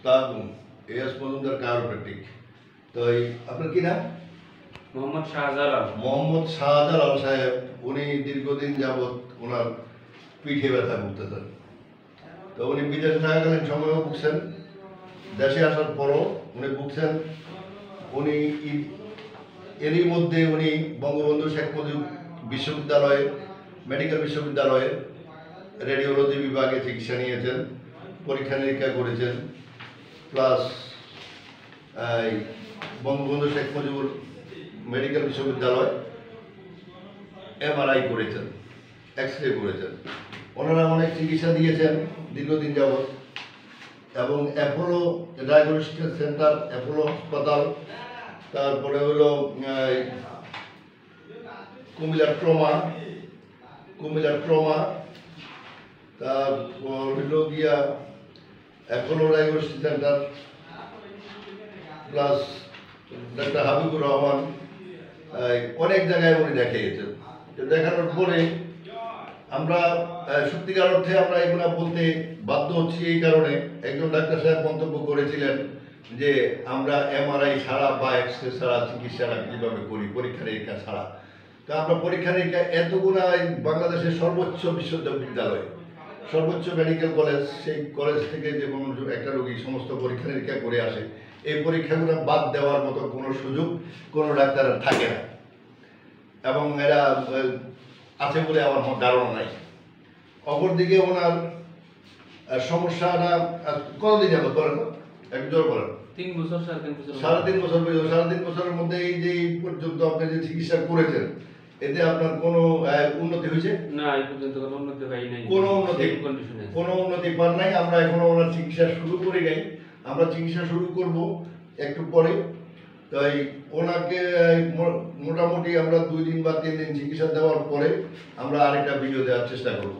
তাগুন S Majumdar কায়োপ্র্যাকটিক। তো আপনার কি নাম? মোহাম্মদ শাহজালাল। মোহাম্মদ শাহজালাল সাহেব, উনি দীর্ঘদিন যাবৎ ওনার পিঠে ব্যথা ভুগতেছেন। তো উনি বিদেশে থাকাকালীন সময়ও ভুগছেন, দেশে আসার পরও উনি ভুগছেন। উনি এরই মধ্যে উনি বঙ্গবন্ধু শেখ মুজিব বিশ্ববিদ্যালয়ে, মেডিকেল বিশ্ববিদ্যালয়ে রেডিওলজি বিভাগে চিকিৎসা নিয়েছেন, পরীক্ষা নিরীক্ষা করেছেন, প্লাস বঙ্গবন্ধু শেখ মুজিবুর মেডিকেল বিশ্ববিদ্যালয় MRI করেছেন, এক্স-রে করেছেন। ওনারা অনেক চিকিৎসা দিয়েছেন দীর্ঘদিন যাবৎ, এবং অ্যাপোলো ডায়াগনস্টিক সেন্টার, অ্যাপোলো হাসপাতাল, তারপরে হলো কুমিল্লার ট্রমা, তারপর হলো গিয়া Apollo diagnostic centre, plus doctor Habibur Rahman, অনেক জায়গায় উনি দেখিয়েছেন। দেখানোর পরে আমরা সত্যিকার অর্থে আমরা এগুলো বলতে বাধ্য হচ্ছি এই কারণে, একজন ডাক্তার সাহেব মন্তব্য করেছিলেন যে আমরা MRI ছাড়া বা এক্স-রে ছাড়া চিকিৎসাটা কীভাবে করি, পরীক্ষা নিরীক্ষা ছাড়া। তো আমরা পরীক্ষা নিরীক্ষা এতগুলো বাংলাদেশের সর্বোচ্চ বিশ্ববিদ্যালয়, সর্বোচ্চ মেডিকেল কলেজ, সেই কলেজ থেকে যে কোনো একটা রোগী সমস্ত পরীক্ষা নিরীক্ষা করে আসে, এই পরীক্ষাগুলো বাদ দেওয়ার মতো কোনো সুযোগ কোনো ডাক্তারের থাকে না, এবং এরা আছে বলে আমার ধারণা নাই। অপরদিকে ওনার সমস্যাটা কতদিন যাবত বলেন, একটু জোর বলেন। 3 বছর, 3.5 বছর। 3.5 বছরের মধ্যে এই যে পর্যন্ত আপনি যে চিকিৎসা করেছেন, এতে আপনার কোনো উন্নতি হয়েছে? না, এই পর্যন্ত কোনো উন্নতি হয় নাই। কোনো উন্নতি পান নাই। আমরা এখনো ওনার চিকিৎসা শুরু করি নাই, আমরা চিকিৎসা শুরু করব একটু পরে। তাই ওনাকে মোটামুটি আমরা 2 দিন বা 3 দিন চিকিৎসা দেওয়ার পরে আমরা আরেকটা ভিডিও দেওয়ার চেষ্টা করব।